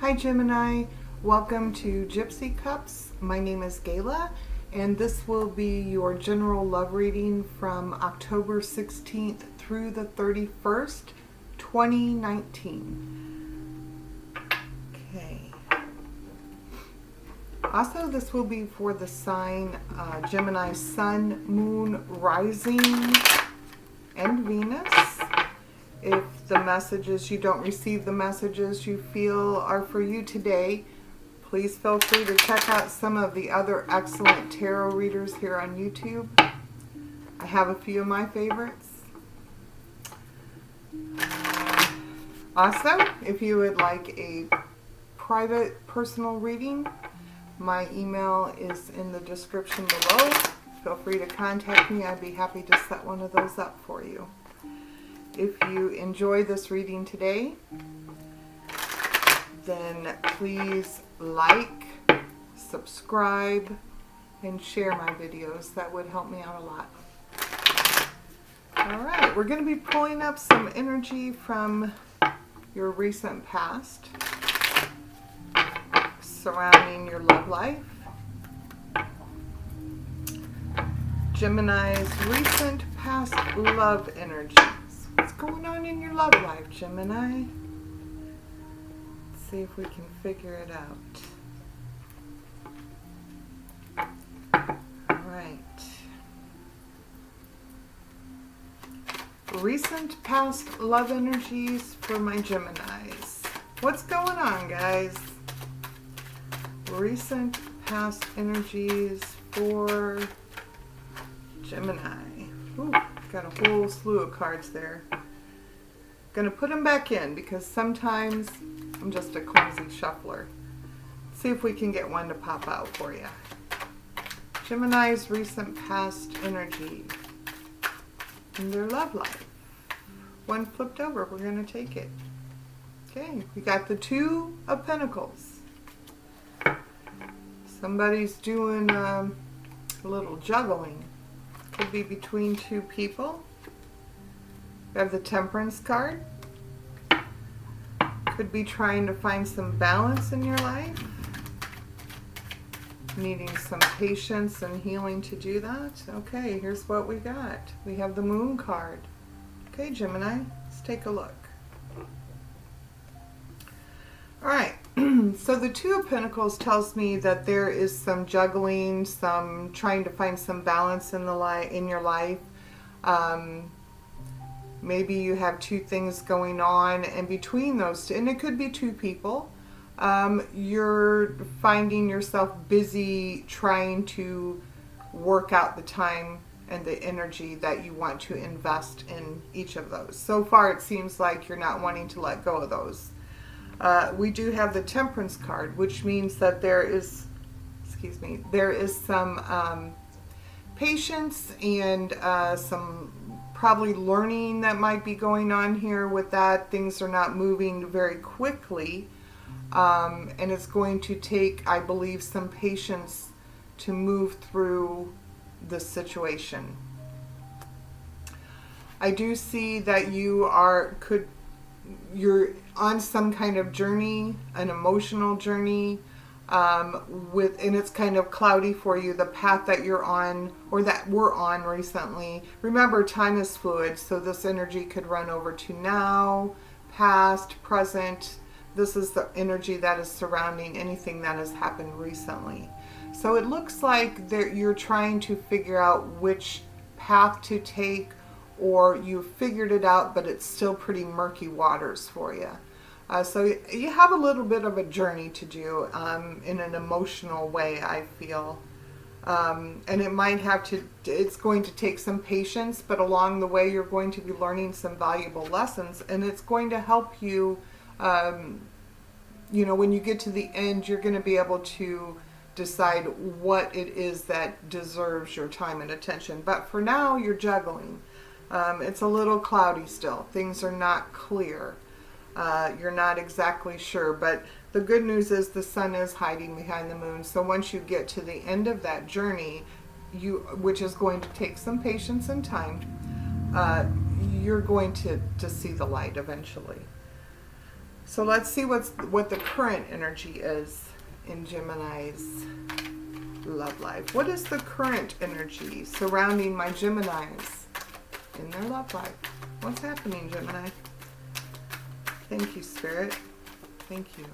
Hi Gemini, welcome to Gypsy Cups. My name is Gayla, and this will be your general love reading from October 16th through the 31st, 2019. Okay. Also, this will be for the sign Gemini Sun, Moon, Rising, and Venus. If the messages, you don't receive the messages you feel are for you today, please feel free to check out some of the other excellent tarot readers here on YouTube. I have a few of my favorites. Also, if you would like a private personal reading, my email is in the description below. Feel free to contact me. I'd be happy to set one of those up for you. If you enjoy this reading today, then please like, subscribe, and share my videos. That would help me out a lot. Alright, we're going to be pulling up some energy from your recent past surrounding your love life. Gemini's recent past love energies. What's going on in your love life, Gemini? Let's see if we can figure it out. Alright. Recent past love energies for my Geminis. What's going on, guys? Recent past energies for Gemini. Ooh, got a whole slew of cards there. Gonna put them back in because sometimes I'm just a clumsy shuffler. Let's see if we can get one to pop out for you. Gemini's recent past energy in their love life. One flipped over, we're gonna take it. Okay, we got the Two of Pentacles. Somebody's doing a little juggling. Could be between two people. We have the Temperance card. Could be trying to find some balance in your life. Needing some patience and healing to do that. Okay, here's what we got. We have the Moon card. Okay, Gemini, let's take a look. Alright, so the Two of Pentacles tells me that there is some juggling, some trying to find some balance in your life. Maybe you have two things going on, and between those two, and it could be two people, you're finding yourself busy trying to work out the time and the energy that you want to invest in each of those. So far, it seems like you're not wanting to let go of those. We do have the Temperance card, which means that there is some patience and some probably learning that might be going on here with that. Things are not moving very quickly, and it's going to take, I believe, some patience to move through the situation. I do see that you're on some kind of journey, an emotional journey, and it's kind of cloudy for you, the path that you're on, or that we're on recently. Remember, time is fluid, so this energy could run over to now, past, present. This is the energy that is surrounding anything that has happened recently. So it looks like you're trying to figure out which path to take, or you've figured it out, but it's still pretty murky waters for you. So you have a little bit of a journey to do in an emotional way, I feel. And it's going to take some patience, but along the way you're going to be learning some valuable lessons, and it's going to help you, when you get to the end, you're going to be able to decide what it is that deserves your time and attention. But for now, you're juggling. It's a little cloudy still. Things are not clear. You're not exactly sure, but the good news is the sun is hiding behind the moon. So once you get to the end of that journey, which is going to take some patience and time, you're going to see the light eventually. So let's see what the current energy is in Gemini's love life. What is the current energy surrounding my Geminis in their love life? What's happening, Gemini? Thank you, Spirit. Thank you.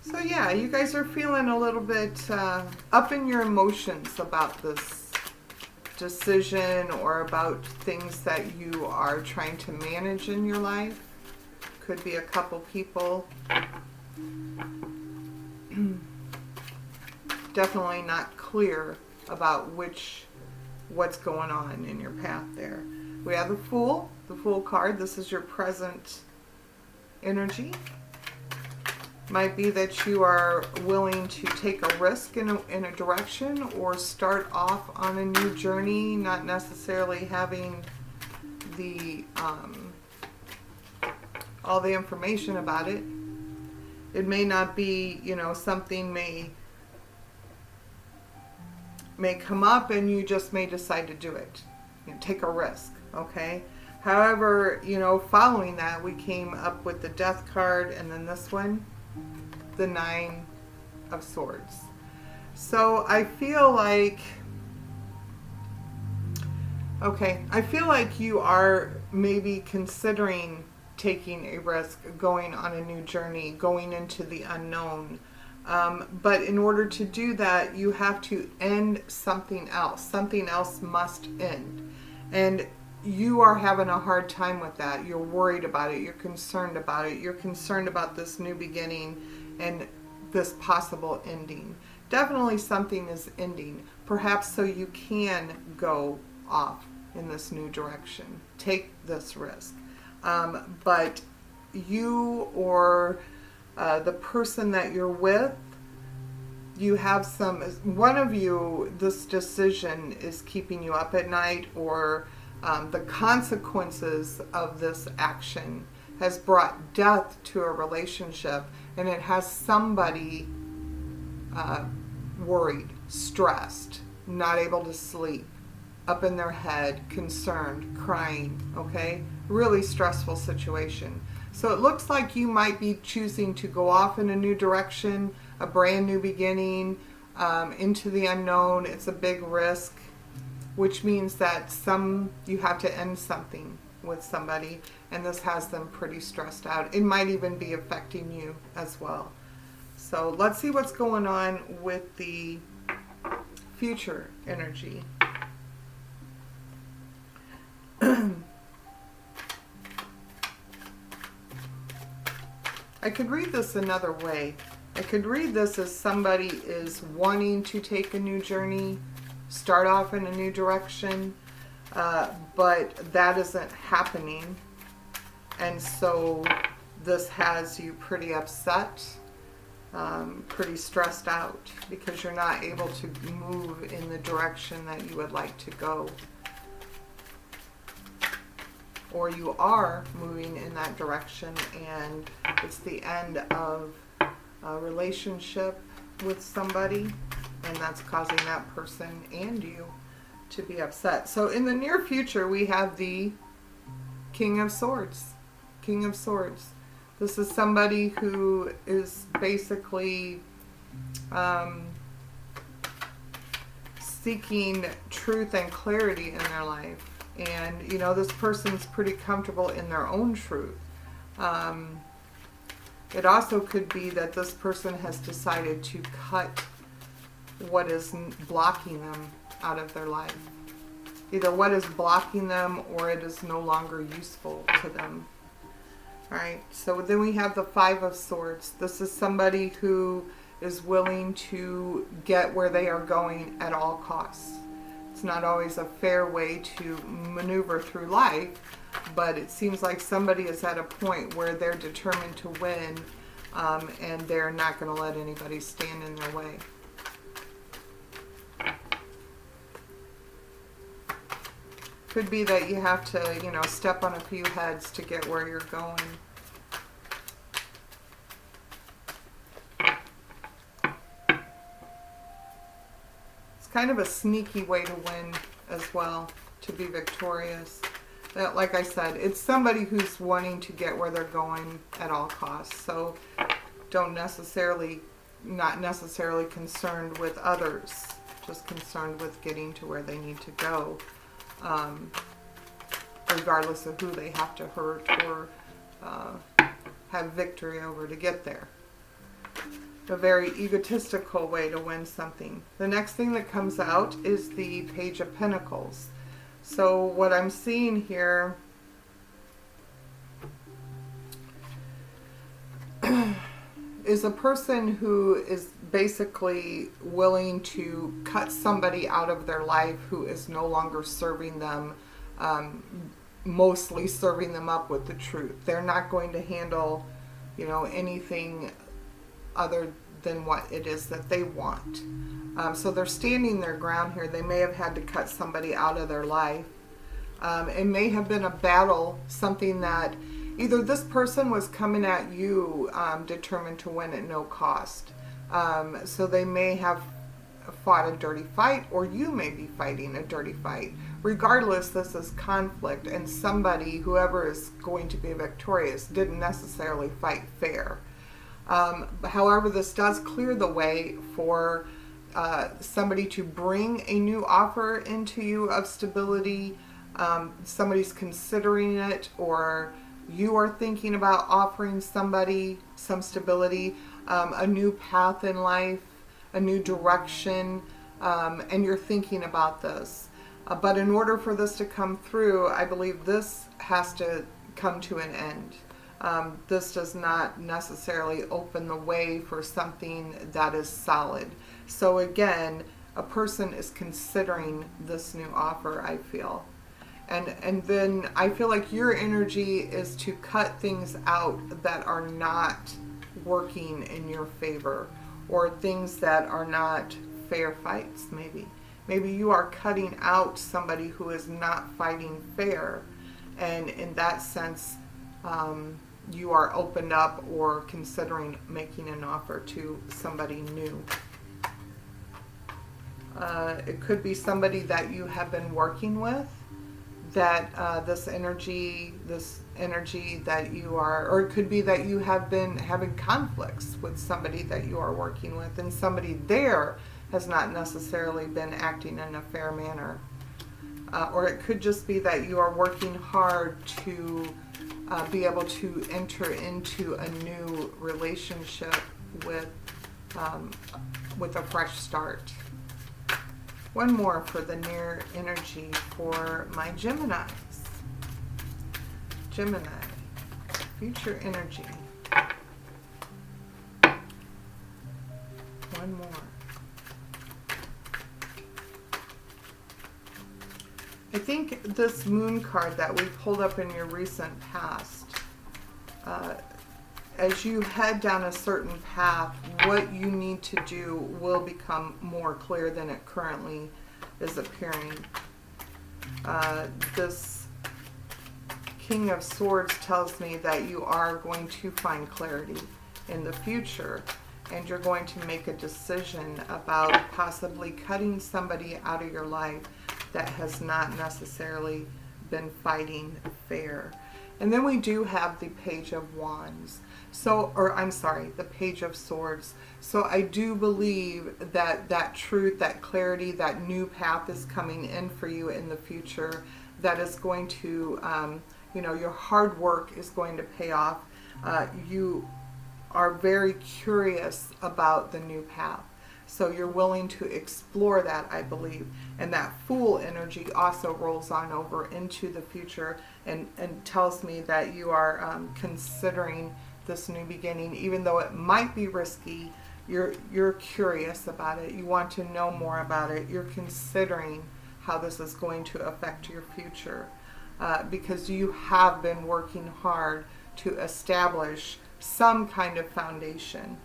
So yeah, you guys are feeling a little bit up in your emotions about this decision or about things that you are trying to manage in your life. Could be a couple people. Definitely not clear about what's going on in your path there. We have the Fool card. This is your present energy. Might be that you are willing to take a risk in a direction or start off on a new journey, not necessarily having the all the information about it. It may not be, something may come up and you just may decide to do it. Take a risk, okay? However, following that, we came up with the Death card and then this one, the Nine of Swords. So I feel like, you are maybe considering taking a risk, going on a new journey, going into the unknown. But in order to do that, you have to end something else. Something else must end. And you are having a hard time with that. You're worried about it. You're concerned about it. You're concerned about this new beginning and this possible ending. Definitely something is ending. Perhaps so you can go off in this new direction. Take this risk. But you or the person that you're with, you have one of you, this decision is keeping you up at night, or the consequences of this action has brought death to a relationship, and it has somebody worried, stressed, not able to sleep, up in their head, concerned, crying, okay? Really stressful situation. So it looks like you might be choosing to go off in a new direction, a brand new beginning, into the unknown. It's a big risk, which means that you have to end something with somebody, and this has them pretty stressed out. It might even be affecting you as well. So let's see what's going on with the future energy. I could read this another way. I could read this as somebody is wanting to take a new journey, start off in a new direction, but that isn't happening. And so this has you pretty upset, pretty stressed out, because you're not able to move in the direction that you would like to go. Or you are moving in that direction and it's the end of a relationship with somebody, and that's causing that person and you to be upset. So in the near future, we have the King of Swords. King of Swords. This is somebody who is basically seeking truth and clarity in their life. And, this person's pretty comfortable in their own truth. It also could be that this person has decided to cut what is blocking them out of their life. Either what is blocking them or it is no longer useful to them. All right, so then we have the Five of Swords. This is somebody who is willing to get where they are going at all costs. It's not always a fair way to maneuver through life, but it seems like somebody is at a point where they're determined to win, and they're not going to let anybody stand in their way. Could be that you have to, step on a few heads to get where you're going. Kind of a sneaky way to win as well, to be victorious. Like I said, it's somebody who's wanting to get where they're going at all costs. So not necessarily concerned with others, just concerned with getting to where they need to go, regardless of who they have to hurt or have victory over to get there. A very egotistical way to win something. The next thing that comes out is the Page of Pentacles. So what I'm seeing here is a person who is basically willing to cut somebody out of their life who is no longer serving them, mostly serving them up with the truth. They're not going to handle, anything other than what it is that they want. So they're standing their ground here. They may have had to cut somebody out of their life. It may have been a battle, something that either this person was coming at you determined to win at no cost. So they may have fought a dirty fight, or you may be fighting a dirty fight. Regardless, this is conflict, and somebody, whoever is going to be victorious, didn't necessarily fight fair. However, this does clear the way for somebody to bring a new offer into you of stability. Somebody's considering it, or you are thinking about offering somebody some stability, a new path in life, a new direction, and you're thinking about this. But in order for this to come through, I believe this has to come to an end. This does not necessarily open the way for something that is solid. So again, a person is considering this new offer, I feel. And then I feel like your energy is to cut things out that are not working in your favor, or things that are not fair fights, maybe. Maybe you are cutting out somebody who is not fighting fair. And in that sense, you are opened up or considering making an offer to somebody new. It could be somebody that you have been working with, that this energy that you are, or it could be that you have been having conflicts with somebody that you are working with, and somebody there has not necessarily been acting in a fair manner. Or it could just be that you are working hard to be able to enter into a new relationship with a fresh start. One more for the near energy for my Geminis. Gemini, future energy. One more. I think this moon card that we pulled up in your recent past, as you head down a certain path, what you need to do will become more clear than it currently is appearing. This King of Swords tells me that you are going to find clarity in the future, and you're going to make a decision about possibly cutting somebody out of your life that has not necessarily been fighting fair. And then we do have the Page of Wands. The Page of Swords. So I do believe that truth, that clarity, that new path is coming in for you in the future. That is going to, your hard work is going to pay off. You are very curious about the new path. So you're willing to explore that, I believe. And that Fool energy also rolls on over into the future and tells me that you are considering this new beginning. Even though it might be risky, you're curious about it. You want to know more about it. You're considering how this is going to affect your future. Because you have been working hard to establish some kind of foundation,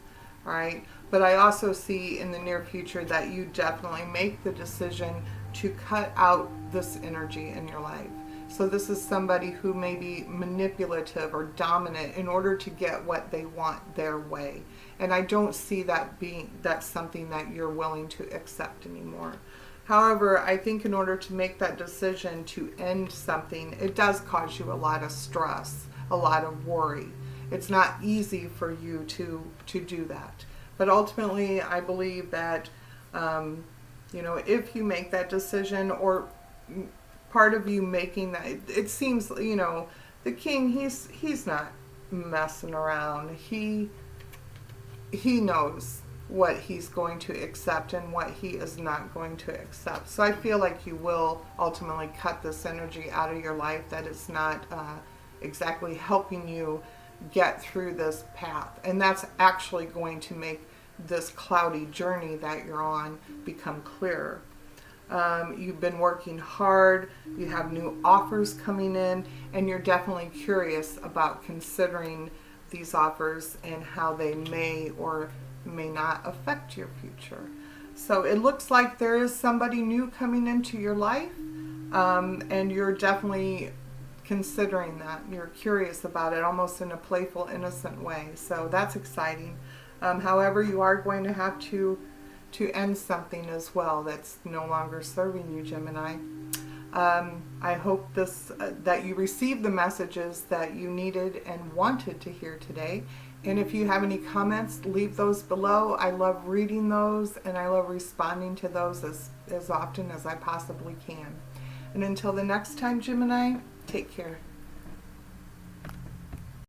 right? But I also see in the near future that you definitely make the decision to cut out this energy in your life. So this is somebody who may be manipulative or dominant in order to get what they want their way. And I don't see that's something that you're willing to accept anymore. However, I think in order to make that decision to end something, it does cause you a lot of stress, a lot of worry. It's not easy for you to do that. But ultimately, I believe that, if you make that decision, or part of you making that, it seems, the king, he's not messing around. He knows what he's going to accept and what he is not going to accept. So I feel like you will ultimately cut this energy out of your life that is not exactly helping you get through this path. And that's actually going to make this cloudy journey that you're on become clearer. You've been working hard, you have new offers coming in, and you're definitely curious about considering these offers and how they may or may not affect your future. So it looks like there is somebody new coming into your life, and you're definitely considering that. You're curious about it, almost in a playful, innocent way. So that's exciting. However, you are going to have to end something as well that's no longer serving you, Gemini. I hope that you received the messages that you needed and wanted to hear today. And if you have any comments, leave those below. I love reading those, and I love responding to those as often as I possibly can. And until the next time, Gemini, take care.